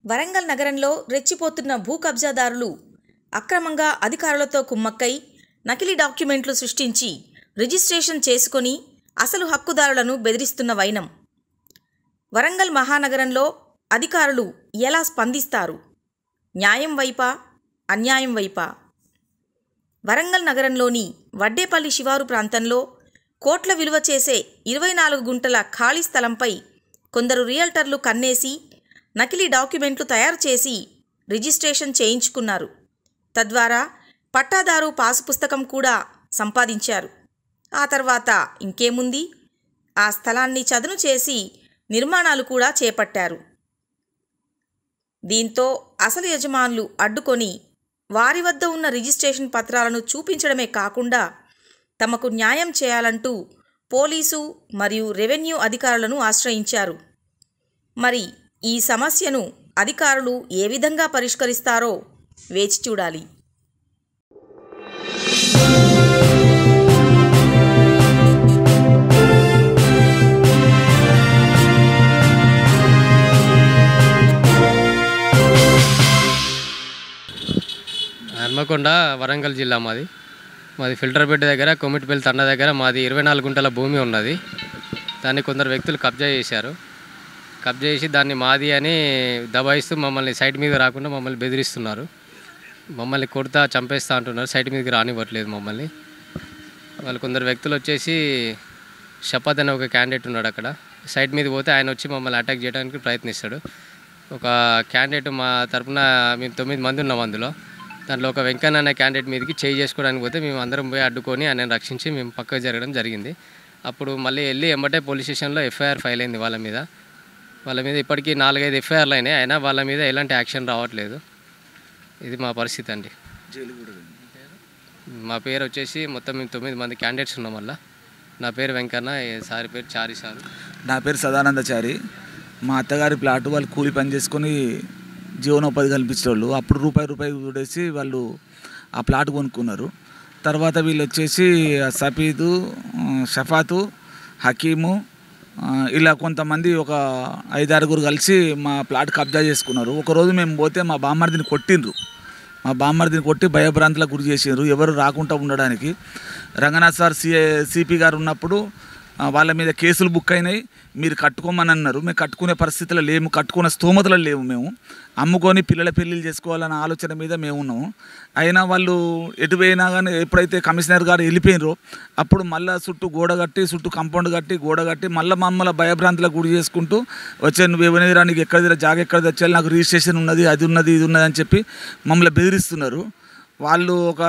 వరంగల్ నగరంలో రెచ్చిపోతున్న భూ కబ్జాదారులు అక్రమంగా అధికారులతో కుమ్మక్కై నకిలీ డాక్యుమెంట్లు సృష్టించి రిజిస్ట్రేషన్ చేసుకొని అసలు హక్కుదారులను బెదిరిస్తున్న వైనం. వరంగల్ మహానగరంలో అధికారులు ఎలా స్పందిస్తారు? న్యాయం వైపా, అన్యాయం వైపా? వరంగల్ నగరంలోని వడ్డేపల్లి శివారు ప్రాంతంలో కోట్ల విలువ చేసే 24 గుంటల ఖాళీ స్థలంపై కొందరు రియల్టర్లు కన్నేసి నకిలీ డాక్యుమెంట్లు తయారు చేసి రిజిస్ట్రేషన్ చేయించుకున్నారు. తద్వారా పట్టాదారు పాసు పుస్తకం కూడా సంపాదించారు. ఆ తర్వాత ఇంకేముంది, ఆ స్థలాన్ని చదును చేసి నిర్మాణాలు కూడా చేపట్టారు. దీంతో అసలు యజమానులు అడ్డుకొని వారి వద్ద ఉన్న రిజిస్ట్రేషన్ పత్రాలను చూపించడమే కాకుండా తమకు న్యాయం చేయాలంటూ పోలీసు మరియు రెవెన్యూ అధికారులను ఆశ్రయించారు. మరి ఈ సమస్యను అధికారులు ఏ విధంగా పరిష్కరిస్తారో వేచి చూడాలి. హన్మకొండ వరంగల్ జిల్లా మాది ఫిల్టర్పేట దగ్గర కొమ్మిటిపల్లి తండ దగ్గర మాది 24 గుంటల భూమి ఉన్నది. దాన్ని కొందరు వ్యక్తులు కబ్జా చేశారు. కబ్జా చేసి దాన్ని మాది అని దబాయిస్తూ మమ్మల్ని సైట్ మీద రాకుండా మమ్మల్ని బెదిరిస్తున్నారు. మమ్మల్ని కొడతా చంపేస్తా అంటున్నారు. సైట్ మీదకి రానివ్వట్లేదు మమ్మల్ని. వాళ్ళు కొందరు వ్యక్తులు వచ్చేసి షపత్ అనే ఒక క్యాండిడేట్ ఉన్నాడు. అక్కడ సైట్ మీద పోతే ఆయన వచ్చి మమ్మల్ని అటాక్ చేయడానికి ప్రయత్నిస్తాడు. ఒక క్యాండిడేట్ మా తరఫున మేము 9 మంది ఉన్నాం. అందులో దాంట్లో ఒక వెంకన్న అనే క్యాండిడేట్ మీదకి చేయి చేసుకోవడానికి పోతే మేము అందరం పోయి అడ్డుకొని ఆయన రక్షించి మేము పక్కకు జరగడం జరిగింది. అప్పుడు మళ్ళీ వెళ్ళి ఎంబటే పోలీస్ స్టేషన్లో ఎఫ్ఐఆర్ ఫైల్ అయింది. వాళ్ళ మీద ఇప్పటికీ 4-5 ఎఫ్ఐఆర్లు అయినాయి. అయినా వాళ్ళ మీద ఎలాంటి యాక్షన్ రావట్లేదు. ఇది మా పరిస్థితి అండి. మా పేరు వచ్చేసి మొత్తం మేము 9 మంది క్యాండిడేట్స్ ఉన్నాం. వల్ల నా పేరు వెంకన్న, సారి పేరు చారి సారు. నా పేరు సదానందచారి. మా అత్తగారి ప్లాటు వాళ్ళు కూలి పని చేసుకొని జీవనోపాధి కల్పించేవాళ్ళు. అప్పుడు రూపాయి చూడేసి వాళ్ళు ఆ ప్లాట్ కొనుక్కున్నారు. తర్వాత వీళ్ళు వచ్చేసి సఫీదు, షఫాతు, హకీము ఇలా కొంతమంది ఒక 5-6 కలిసి మా ప్లాట్ కబ్జా చేసుకున్నారు. ఒకరోజు మేము పోతే మా బామ్మర్దిని కొట్టిండ్రు. మా బామ్మర్దిని కొట్టి భయభ్రాంతులకు గురి చేసిండ్రు ఎవరు రాకుండా ఉండడానికి. రంగనాథ్ సార్ సిపి గారు ఉన్నప్పుడు వాళ్ళ మీద కేసులు బుక్ అయినాయి. మీరు కట్టుకోమని అన్నారు. మేము కట్టుకునే పరిస్థితుల్లో లేము, కట్టుకునే స్తోమతలో లేవు. మేము అమ్ముకొని పిల్లల పెళ్ళిళ్ళు చేసుకోవాలన్న ఆలోచన మీద మేము ఉన్నాము. అయినా వాళ్ళు ఎటు పోయినా కానీ ఎప్పుడైతే కమిషనర్ గారు వెళ్ళిపోయినరో అప్పుడు మళ్ళీ చుట్టూ గోడ కట్టి, చుట్టూ కాంపౌండ్ కట్టి, గోడ కట్టి మళ్ళీ మమ్మల్ని భయభ్రాంతులకు గురి చేసుకుంటూ వచ్చే నువ్వు ఎవరిరా, నీకు ఎక్కడ జాగ ఎక్కడ తెచ్చాలి, నాకు రిజిస్ట్రేషన్ ఉన్నది, అది ఉన్నది, ఇది ఉన్నది అని చెప్పి మమ్మల్ని బెదిరిస్తున్నారు. వాళ్ళు ఒక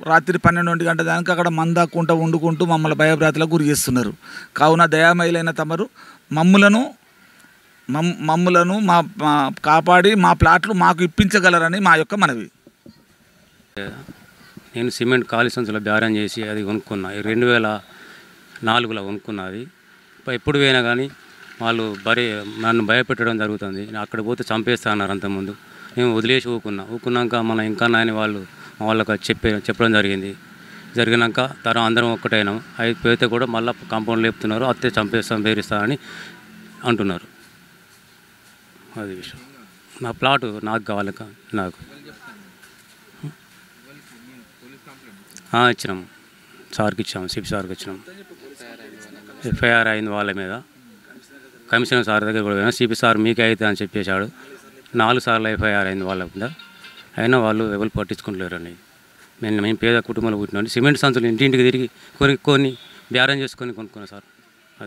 రాత్రి 12 గంటల దానికి అక్కడ మందాకుంటూ వండుకుంటూ మమ్మల్ని భయభ్రాంతులకు గురి చేస్తున్నారు. కావున దయామయులైన తమరు మమ్ములను కాపాడి మా ప్లాట్లు మాకు ఇప్పించగలరని మా యొక్క మనవి. నేను సిమెంట్ ఖాళీ సంచుల బేరం చేసి అది కొనుక్కున్నా. 2004లో కొనుక్కున్నది. ఎప్పుడు పోయినా కానీ వాళ్ళు నన్ను భయపెట్టడం జరుగుతుంది. అక్కడ పోతే చంపేస్తా అన్నారు. అంతకుముందు నేను వదిలేసి ఊకున్నాక మన ఇంకా నాయని వాళ్ళకి చెప్పడం జరిగినాక తర్వాత అందరం ఒక్కటైనాం. అవి పోతే కూడా మళ్ళీ కాంపౌండ్ లేపుతున్నారు. అత్తే చంపేస్తాం, బేరిస్తా అని అంటున్నారు. అది విషయం. నా ప్లాటు నాకు కావాలి. నాకు ఇచ్చినాం, సార్కి ఇచ్చాము, సిపి సార్కి ఇచ్చినాం. ఎఫ్ఐఆర్ అయింది వాళ్ళ మీద. కమిషనర్ సార్ దగ్గర కూడా పోయినా. సిపి సార్ మీకే అయితే అని చెప్పేశాడు. 4 సార్లు ఎఫ్ఐఆర్ అయింది వాళ్ళ మీద. అయినా వాళ్ళు ఎవరు పట్టించుకుంటలేరండి. మేము పేద కుటుంబంలో పుట్టినాం. సిమెంట్ సంచులు ఇంటింటికి తిరిగి కొన్ని బేరం చేసుకొని కొనుక్కున్నాం సార్.